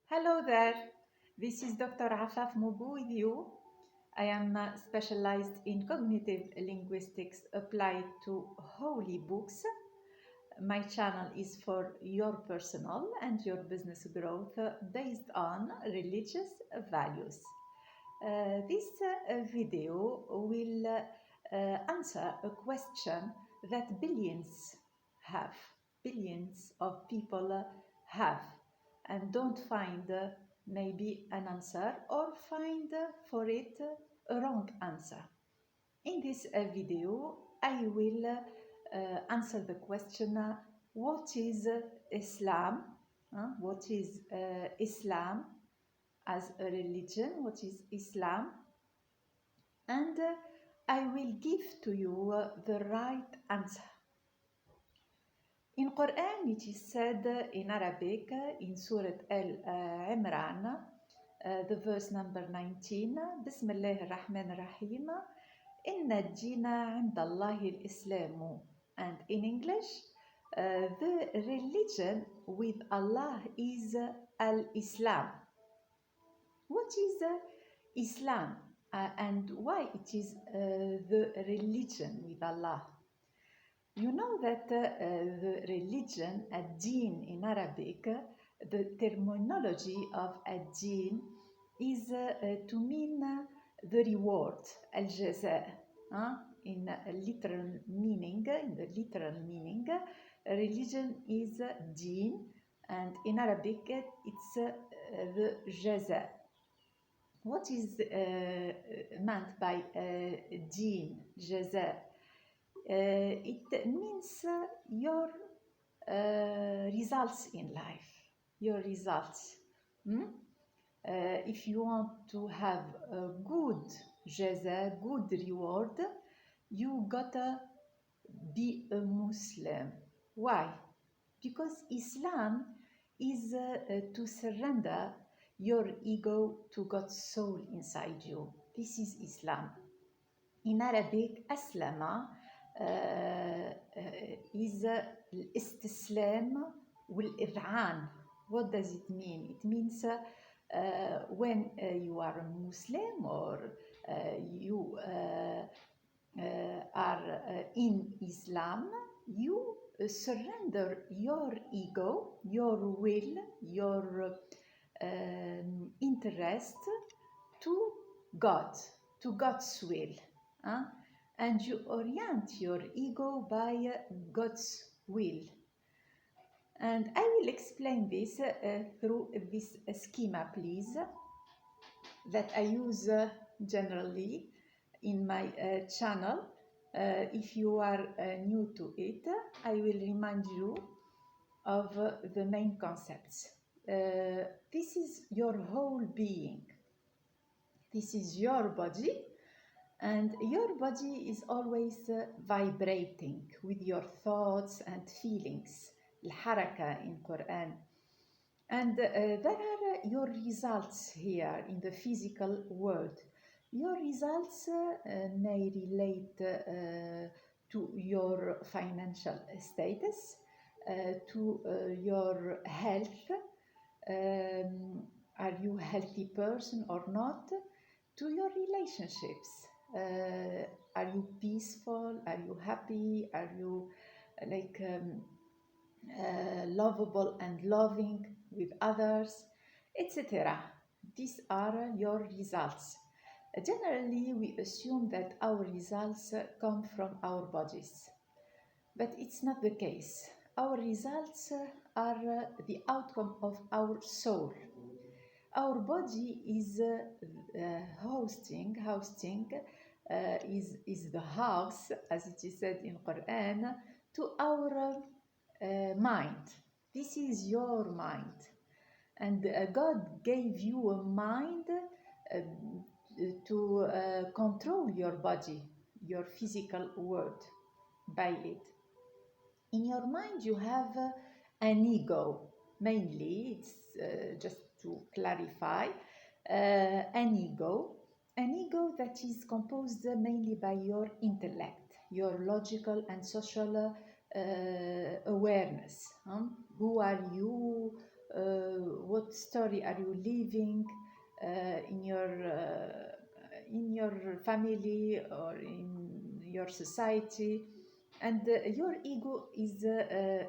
Hello there, this is Dr Afaf Mougou with you. I am specialized in cognitive linguistics applied to holy books. My channel is for your personal and your business growth based on religious values. This video will answer a question that have, billions of people have, and don't find maybe an answer or find for it a wrong answer. In this video, I will answer the question what is Islam? What is Islam as a religion? What is Islam? And I will give to you the right answer. In Qur'an, it is said in Arabic, in Surah Al-Imran, the verse number 19, Bismillah ar-Rahman ar-Rahim, Inna ad-Dina 'inda Allahi al-Islamu. And in English, the religion with Allah is Al-Islam. What is Islam and why it is the religion with Allah? You know that the religion, ad-Din in Arabic, the terminology of ad-Din is to mean the reward, al-jaza. In the literal meaning, religion is Din, and in Arabic it's the jaza. What is meant by Din, jaza? It means your results in life, your results. If you want to have a good jaza, good reward, you gotta be a Muslim. Why? Because Islam is to surrender your ego to God's soul inside you. This is Islam. In Arabic, aslama is الاستسلام والإذعان. What does it mean? It means when you are a Muslim or you are in Islam, you surrender your ego, your will, your interest to God, to God's will. And you orient your ego by God's will. And I will explain this through this schema, please, that I use generally in my channel. If you are new to it, I will remind you of the main concepts. This is your whole being. This is your body. And your body is always vibrating with your thoughts and feelings, al-haraka in Quran. And there are your results here in the physical world. Your results may relate to your financial status, to your health. Are you a healthy person or not? To your relationships. Are you peaceful? Are you happy? Are you lovable and loving with others, etc.? These are your results. Generally, we assume that our results come from our bodies, but it's not the case. Our results are the outcome of our soul. Our body is is the house, as it is said in Quran, to our mind. This is your mind, and God gave you a mind to control your body, your physical world by it. In your mind you have an ego. Mainly, it's just to clarify, an ego that is composed mainly by your intellect, your logical and social awareness. Who are you? what story are you living in your family or in your society. And your ego is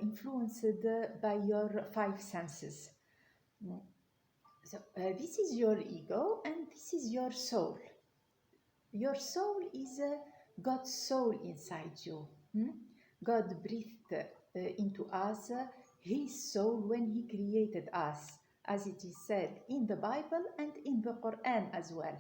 influenced by your five senses. Mm. So this is your ego and this is your soul. Your soul is God's soul inside you. Hmm? God breathed into us His soul when He created us, as it is said in the Bible and in the Qur'an as well.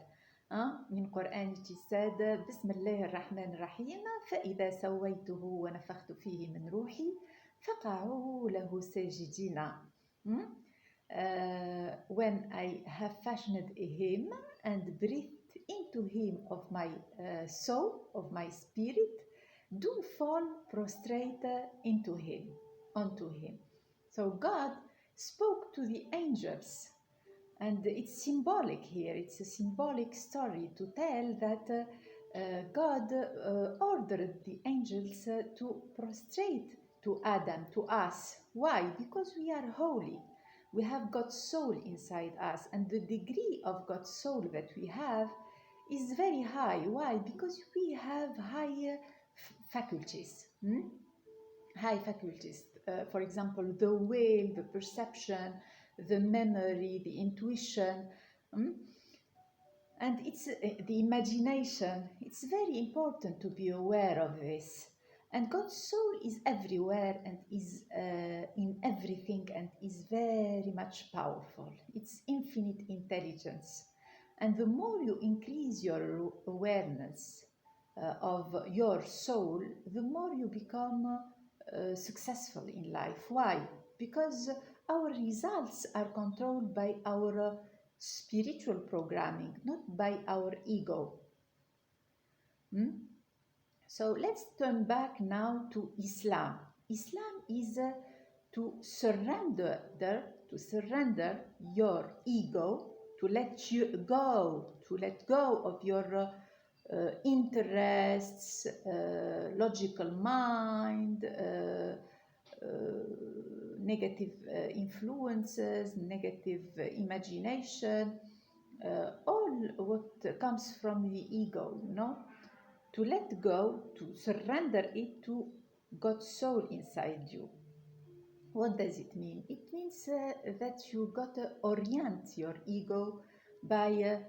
In Quran it is said بسم الله الرحمن الرحيم فإذا سويته ونفخت فيه من روحي فقعوا له ساجدين. When I have fashioned him and breathed into him of my soul, of my spirit, do fall prostrate into him, onto him. So God spoke to the angels, and it's symbolic here. It's a symbolic story to tell that God ordered the angels to prostrate to Adam, to us. Why? Because we are holy. We have God's soul inside us, and the degree of God's soul that we have is very high. Why? Because we have high faculties. High faculties. For example, the will, the perception, the memory, the intuition, and it's the imagination. It's very important to be aware of this. And God's soul is everywhere and is in everything and is very much powerful. It's infinite intelligence. And the more you increase your awareness of your soul, the more you become successful in life. Why? Because our results are controlled by our spiritual programming, not by our ego. So let's turn back now to Islam. Islam is to surrender your ego, to let go of your interests, logical mind, negative influences, negative imagination, all what comes from the ego, to let go, to surrender it to God's soul inside you. What does it mean? It means that you got to orient your ego by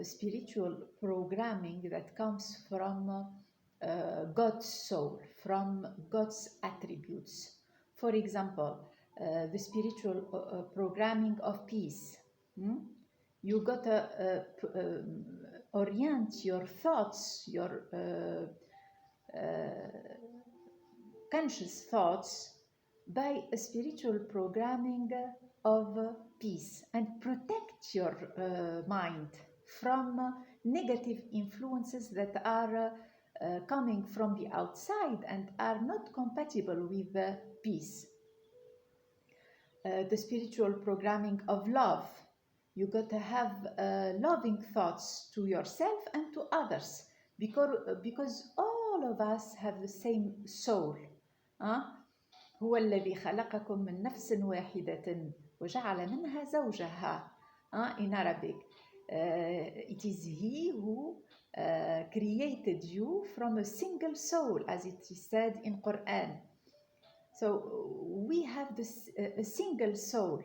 spiritual programming that comes from God's soul, from God's attributes. For example, the spiritual programming of peace. You got to orient your thoughts, your conscious thoughts by a spiritual programming of peace, and protect your mind from negative influences that are coming from the outside and are not compatible with peace. The spiritual programming of love. You got to have loving thoughts to yourself and to others, because all of us have the same soul. هو الذي خلقكم من نفس واحدة وجعل منها زوجها. In Arabic, it is He who created you from a single soul, as it is said in Qur'an. So we have a single soul.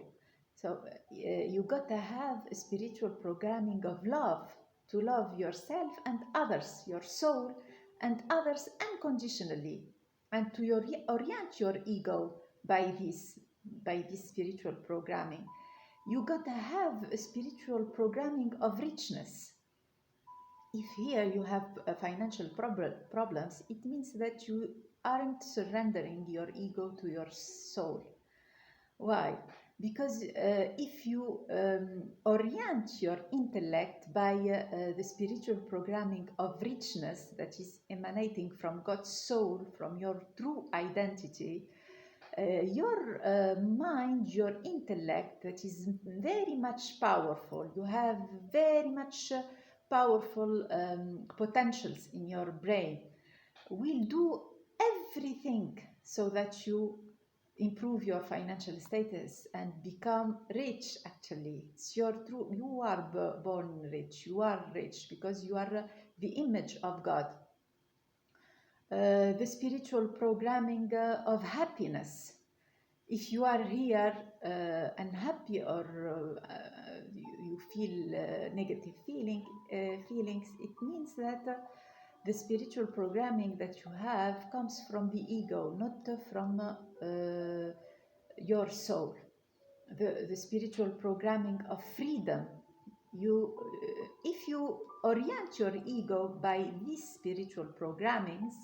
So you got to have a spiritual programming of love, to love yourself and others, your soul and others unconditionally, and to orient your ego by this spiritual programming. You got to have a spiritual programming of richness. If here you have financial problems, it means that you aren't surrendering your ego to your soul. Why? Because if you orient your intellect by the spiritual programming of richness that is emanating from God's soul, from your true identity, your mind, your intellect, that is very much powerful. You have very much powerful potentials in your brain, will do everything so that you improve your financial status and become rich. Actually, it's your true, you are born rich, you are rich because you are the image of God. The spiritual programming of happiness. If you are here unhappy or you feel negative feelings, it means that the spiritual programming that you have comes from the ego, not from your soul. The spiritual programming of freedom. If you orient your ego by these spiritual programmings,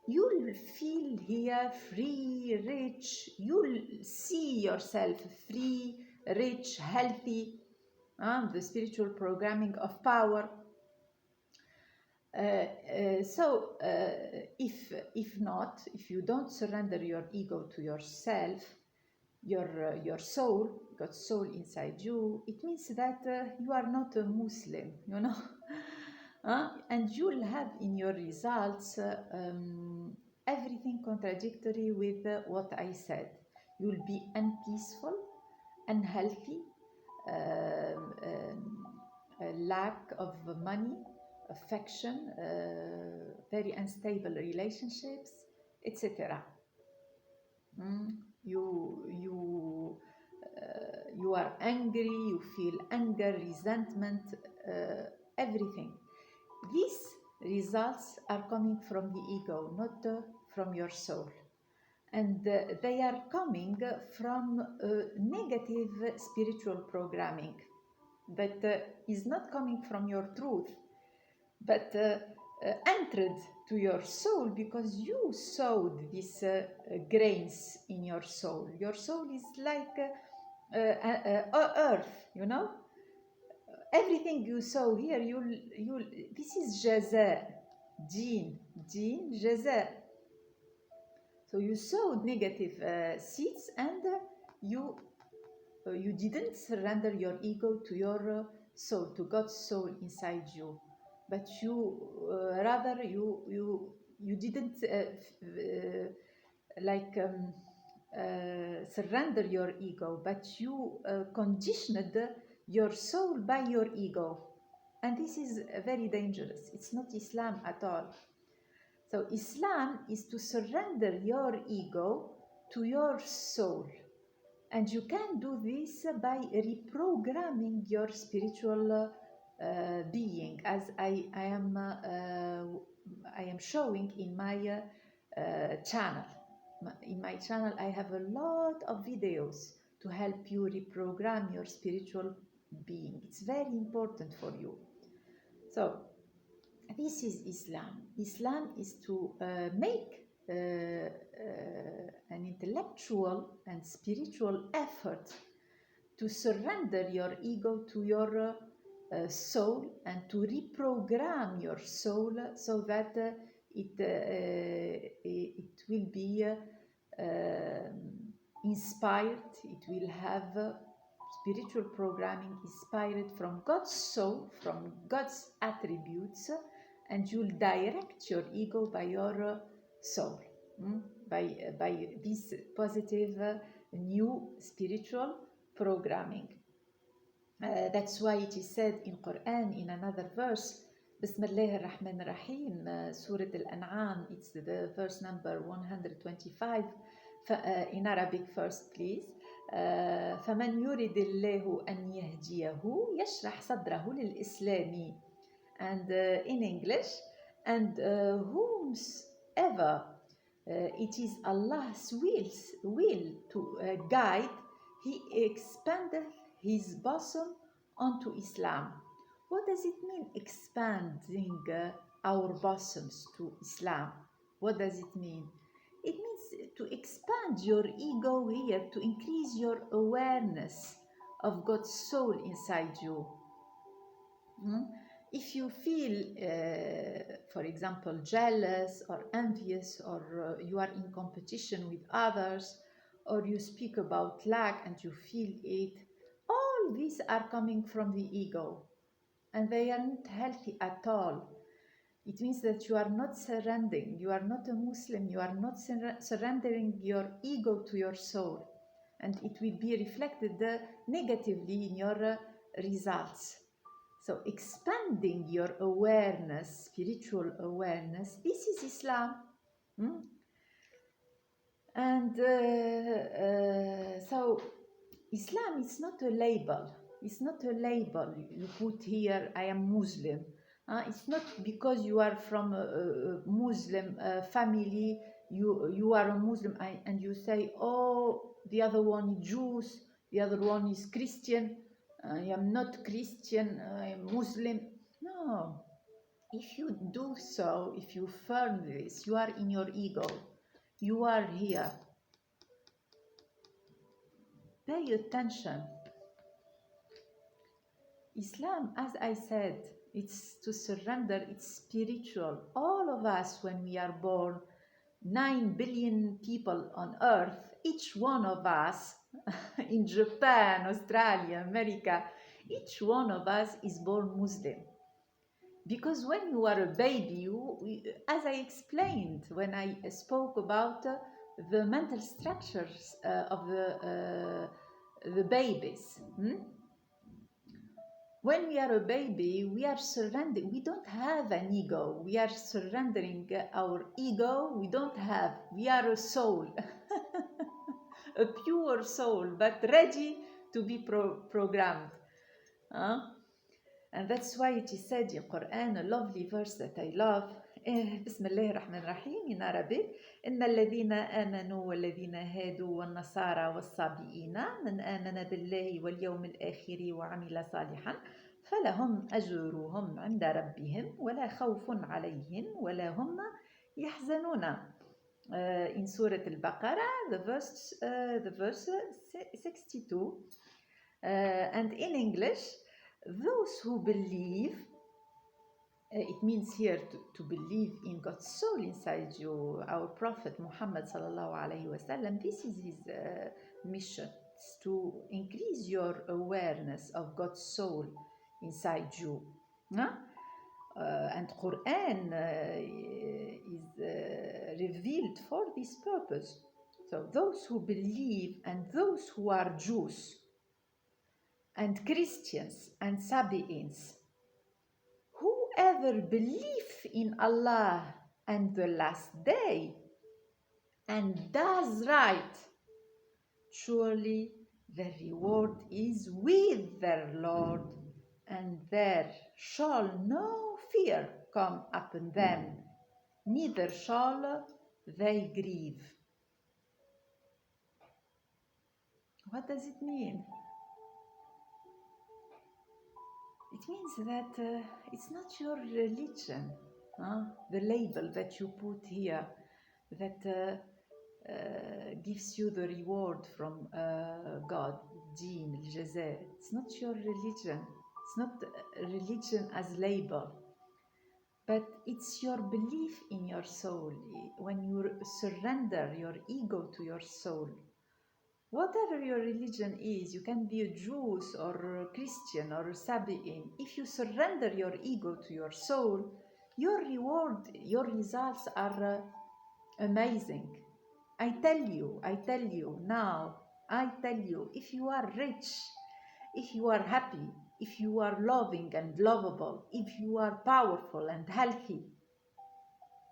you'll feel here free, rich. You'll see yourself free, rich, healthy. The spiritual programming of power. If you don't surrender your ego to yourself, your soul, God's soul inside you, it means that you are not a Muslim, you know. And you'll have in your results everything contradictory with what I said. You'll be unpeaceful, unhealthy, lack of money, affection, very unstable relationships, etc. You are angry, you feel anger, resentment, everything. These results are coming from the ego, not from your soul. And they are coming from negative spiritual programming that is not coming from your truth, but entered to your soul because you sowed these grains in your soul. Your soul is like earth, you know. Everything you sow here, this is jaza, deen, jaza. So you sowed negative seeds, and you didn't surrender your ego to your soul, to God's soul inside you, but rather you didn't surrender your ego, but you conditioned your soul by your ego, and this is very dangerous. It's not Islam at all. So Islam is to surrender your ego to your soul. And you can do this by reprogramming your spiritual being, as I am showing in my channel. In my channel, I have a lot of videos to help you reprogram your spiritual being. It's very important for you. So, this is Islam. Islam is to make an intellectual and spiritual effort to surrender your ego to your soul and to reprogram your soul so that it will be inspired. It will have spiritual programming inspired from God's soul, from God's attributes, and you'll direct your ego by your soul, by this positive new spiritual programming. That's why it is said in Qur'an in another verse, Bismillah ar-Rahman ar-Rahim, Surah Al-An'am, it's the verse number 125, in Arabic first please. فمن يريد الله أن يهديه يشرح صدره للإسلام. And in English, and whomsoever it is Allah's will to guide, He expandeth His bosom onto Islam. What does it mean, expanding our bosoms to Islam? What does it mean? It means to expand your ego here, to increase your awareness of God's soul inside you. If you feel, for example, jealous or envious, or you are in competition with others, or you speak about lack and you feel it, all these are coming from the ego, and they are not healthy at all. It means that you are not surrendering, you are not a Muslim, you are not surrendering your ego to your soul. And it will be reflected negatively in your results. So, expanding your awareness, spiritual awareness, this is Islam. Hmm? And so, Islam is not a label. It's not a label you put here, I am Muslim. It's not because you are from a Muslim family, you are a Muslim, and you say, oh, the other one is Jews, the other one is Christian. I am not Christian, I am Muslim. No. If you do so, if you affirm this, you are in your ego. You are here. Pay attention. Islam, as I said, it's to surrender, it's spiritual. All of us, when we are born, 9 billion people on earth, each one of us, in Japan, Australia, America, each one of us is born Muslim. Because when you are a baby, as I explained when I spoke about the mental structures of the babies, when we are a baby, we are surrendering. We don't have an ego. We are surrendering our ego. We don't have. We are a soul, a pure soul, but ready to be programmed. And that's why it is said in Qur'an, a lovely verse that I love. بسم الله الرحمن الرحيم in Arabic. إن الذين آمنوا والذين هادوا والنصارى والصابئين من آمن بالله واليوم الآخر وعمل صالحا فلهم أجرهم عند ربهم ولا خوف عليهم ولا هم يحزنون. In Surah Al-Baqarah, the verse 62, and in English, those who believe, it means here to believe in God's soul inside you. Our Prophet Muhammad sallallahu alaihi wasallam, this is his mission, to increase your awareness of God's soul inside you. And Qur'an is revealed for this purpose. So those who believe and those who are Jews and Christians and Sabi'ins, whoever believes in Allah and the last day and does right, surely the reward is with their Lord, and there shall no fear come upon them, neither shall they grieve. What does it mean? It means that it's not your religion, the label that you put here, that gives you the reward from God, Deen, Al-Jaza. It's not your religion. It's not a religion as label, but it's your belief in your soul. When you surrender your ego to your soul, whatever your religion is, you can be a Jew or a Christian or a Sabi'in. If you surrender your ego to your soul, your reward, your results are amazing. I tell you now, if you are rich, if you are happy, if you are loving and lovable, if you are powerful and healthy,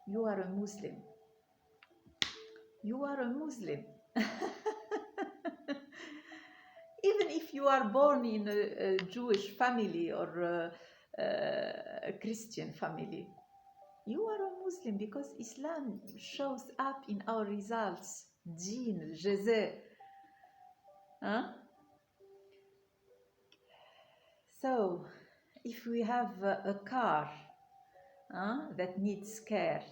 you are a Muslim. You are a Muslim. Even if you are born in a Jewish family or a Christian family, you are a Muslim, because Islam shows up in our results. Deen, Jaza. So, if we have a car that needs care,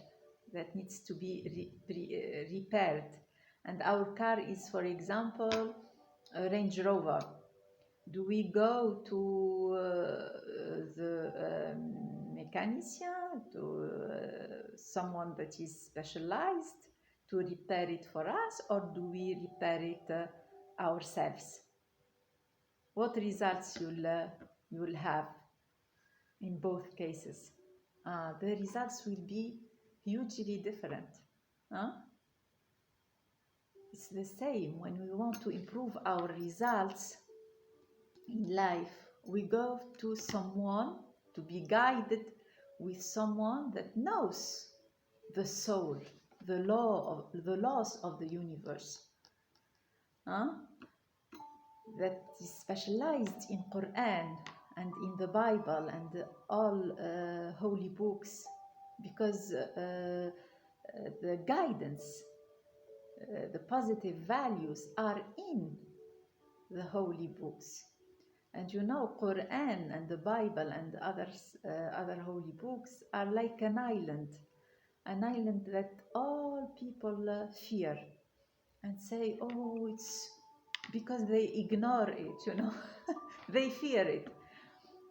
that needs to be repaired, and our car is, for example, a Range Rover, do we go to the mechanician, to someone that is specialized to repair it for us, or do we repair it ourselves? What results you'll have in both cases? the results will be hugely different. Huh? It's the same when we want to improve our results in life. We go to someone to be guided with someone that knows the soul, the laws of the universe. Huh? That is specialized in Qur'an and in the Bible and all holy books, because the guidance, the positive values are in the holy books. And you know, Qur'an and the Bible and other holy books are like an island that all people fear and say, oh, it's because they ignore it, you know, they fear it.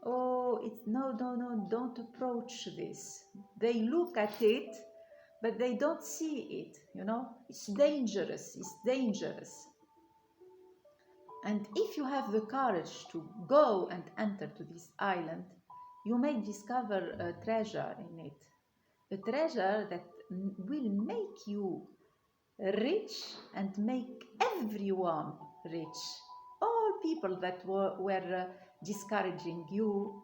Oh, it's no, don't approach this. They look at it, but they don't see it, you know, it's dangerous. And if you have the courage to go and enter to this island, you may discover a treasure in it, a treasure that will make you rich and make everyone rich. All people that were discouraging you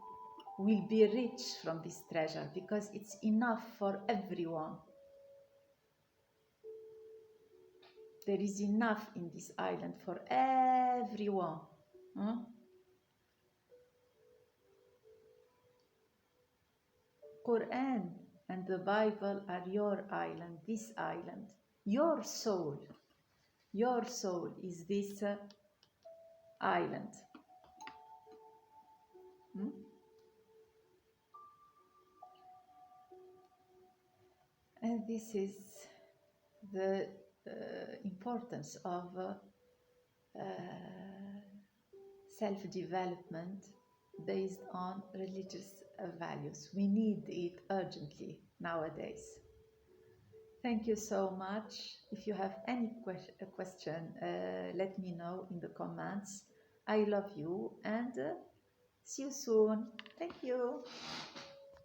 will be rich from this treasure, because it's enough for everyone. There is enough in this island for everyone. Quran and the Bible are your island, this island. Your soul is this island. And this is the importance of self-development based on religious values. We need it urgently nowadays. Thank you so much. If you have any question, let me know in the comments. I love you and see you soon. Thank you.